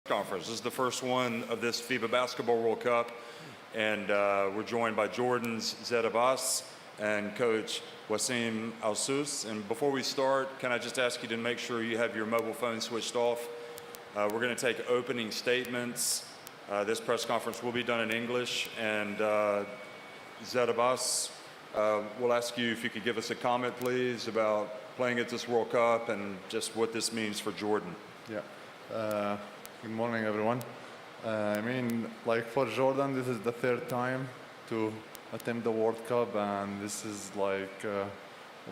Conference. This is the first one of this FIBA Basketball World Cup, and we're joined by Jordan's Zed Abbas and Coach Wasim Al-Sous. And before we start, can I just ask you to make sure you have your mobile phone switched off? We're going to take opening statements. This press conference will be done in English, and Zed Abbas, we'll ask you if you could give us a comment, please, about playing at this World Cup and just what this means for Jordan. Yeah. Good morning, everyone. Like for Jordan, this is the third time to attempt the World Cup, and this is like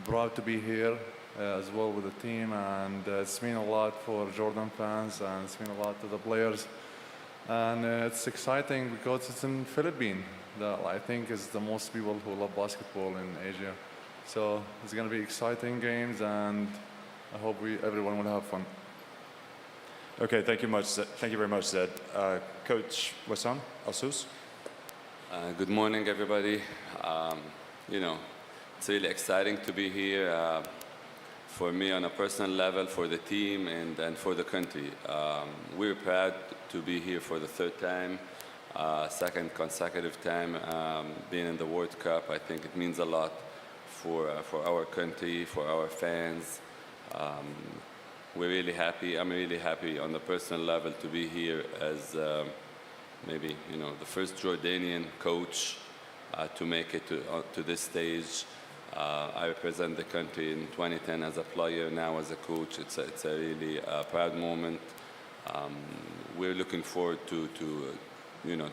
proud to be here as well with the team, and it's mean a lot for Jordan fans, and it's mean a lot to the players, and it's exciting because it's in Philippines. That I think is the most people who love basketball in Asia. So it's going to be exciting games, and I hope everyone will have fun. Okay, thank you much. Thank you very much, Zed. Coach Wasim Al-Sous. Good morning, everybody. It's really exciting to be here for me on a personal level, for the team, and for the country. We're proud to be here for the third time, second consecutive time being in the World Cup. I think it means a lot for our country, for our fans. We're really happy. I'm really happy on the personal level to be here as maybe the first Jordanian coach to make it to this stage. I represent the country in 2010 as a player, now as a coach. It's a really proud moment. We're looking forward to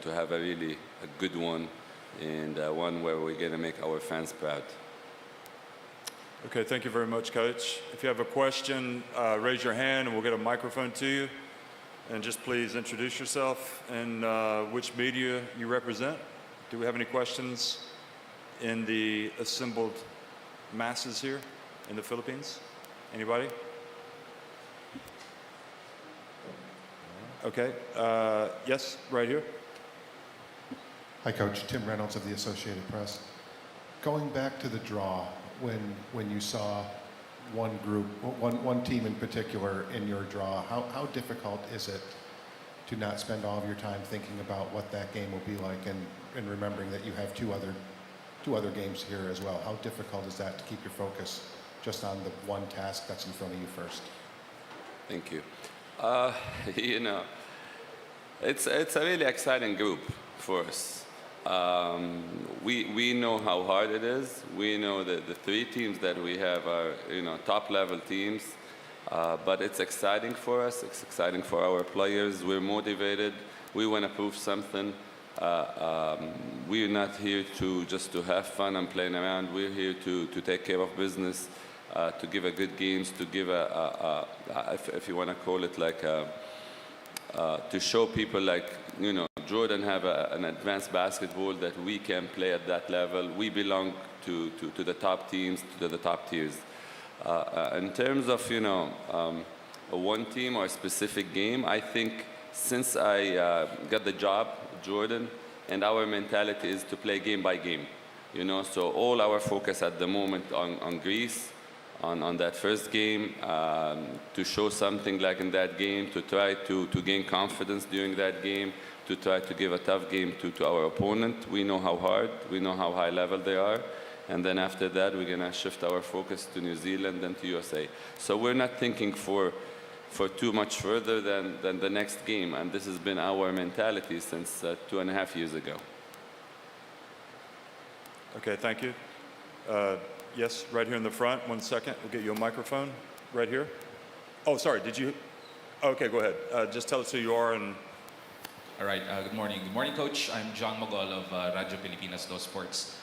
have a good one, and one where we're gonna make our fans proud. Okay, thank you very much, Coach. If you have a question, raise your hand and we'll get a microphone to you. And just please introduce yourself and which media you represent. Do we have any questions in the assembled masses here in the Philippines? Anybody? Okay, yes, right here. Hi, Coach. Tim Reynolds of the Associated Press. Going back to the draw, when you saw one group, one team in particular in your draw, how difficult is it to not spend all of your time thinking about what that game will be like, and remembering that you have two other games here as well? How difficult is that to keep your focus just on the one task that's in front of you first? Thank you. It's a really exciting group for us. We know how hard it is. We know that the three teams that we have are top level teams, but it's exciting for us. It's exciting for our players. We're motivated. We want to prove something. We're not here just to have fun and playing around. We're here to take care of business, to give a good games, to give if you want to call it like to show people Jordan have an advanced basketball that we can play at that level. We belong to the top teams, to the top tiers. In terms of one team or a specific game, I think since I got the job, Jordan, and our mentality is to play game by game. So all our focus at the moment on Greece, on that first game, to show something like in that game, to try to gain confidence during that game, to try to give a tough game to our opponent. We know how hard, we know how high level they are, and then after that we're gonna shift our focus to New Zealand and to USA. So we're not thinking for too much further than the next game, and this has been our mentality since 2.5 years ago. Okay, thank you. Yes, right here in the front. 1 second, we'll get you a microphone right here. Oh, sorry, did you? Okay, go ahead. Just tell us who you are and. All right, good morning. Good morning, Coach. I'm John Magol of Radyo Pilipinas Dos Sports.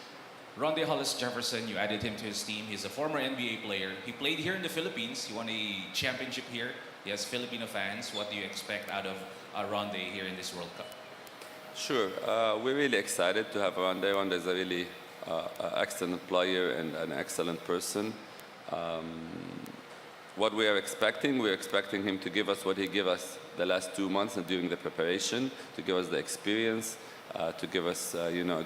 Rondae Hollis Jefferson, you added him to his team. He's a former NBA player. He played here in the Philippines. He won a championship here. He has Filipino fans. What do you expect out of Rondae here in this World Cup? Sure. We're really excited to have Rondae. Rondae is a really excellent player and an excellent person. What we're expecting him to give us what he gave us the last 2 months and during the preparation, to give us the experience, to give us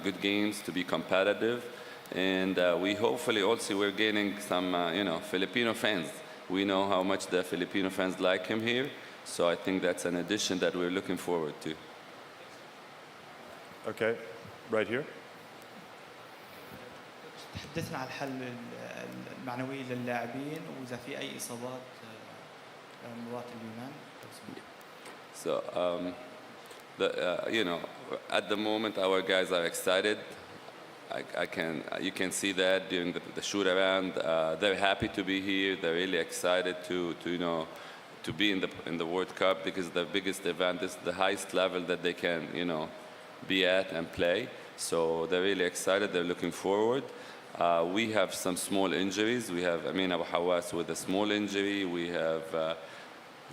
good games, to be competitive, and we hopefully also we're gaining some Filipino fans. We know how much the Filipino fans like him here, So I think that's an addition that we're looking forward to. Okay, right here. تحدثنا عن الحل المعنوي للاعبين وإذا في أي إصابات مباراة اليونان. So, you know, at the moment, our guys are excited. You can see that during the shoot around. They're happy to be here. They're really excited to be in the World Cup because the biggest event is the highest level that they can, be at and play. So they're really excited. They're looking forward. We have some small injuries. We have Amin Abu Hawas with a small injury. We have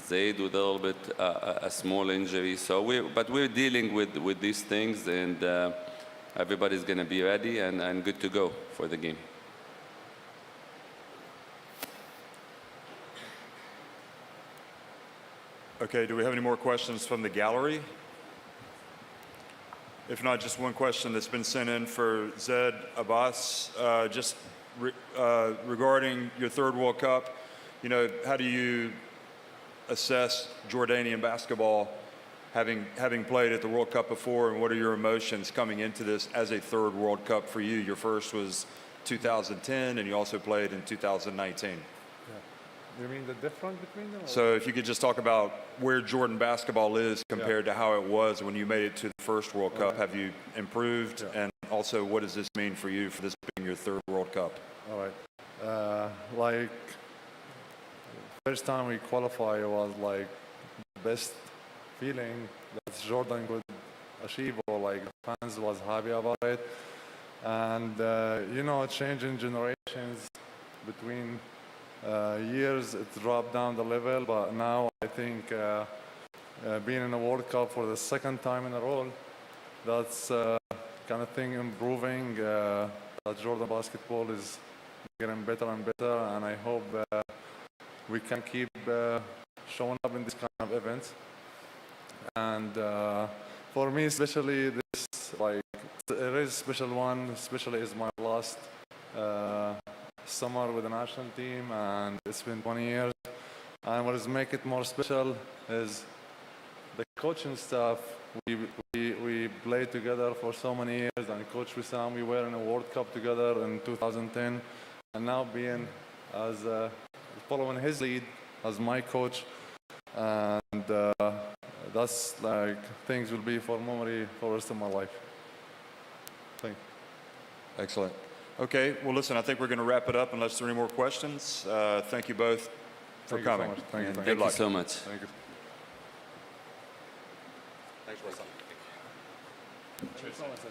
Zaid with a little bit a small injury. So we're dealing with these things, and everybody's going to be ready and good to go for the game. Okay, do we have any more questions from the gallery? If not, just one question that's been sent in for Zed Abbas, regarding your third World Cup. How do you assess Jordanian basketball, having played at the World Cup before, and what are your emotions coming into this as a third World Cup for you? Your first was 2010, and you also played in 2019. You mean the difference between them? So if you could just talk about where Jordan basketball is compared to how it was when you made it to the first World Cup. Have you improved? And also, what does this mean for you for this being your third World Cup? All right. First time we qualify was like the best feeling that Jordan could achieve, or like the fans was happy about it. And changing generations between years, it dropped down the level, but now I think being in a World Cup for the second time in a row, that's kind of thing improving. That Jordan basketball is getting better and better, and I hope we can keep showing up in this kind of events. And for me, especially this, it is a special one, especially is my last summer with the national team, and it's been 20 years. And what is make it more special is the coaching staff. We played together for so many years, and Coach Wissam, we were in a World Cup together in 2010, and now being as following his lead as my coach, and that's like things will be for memory for the rest of my life. Thank you. Excellent. Okay, well, listen, I think we're going to wrap it up unless there are any more questions. Thank you both for coming. Thank you so much. Thank you so much. Thank you. Thanks, Wissam. Thank you so much, sir.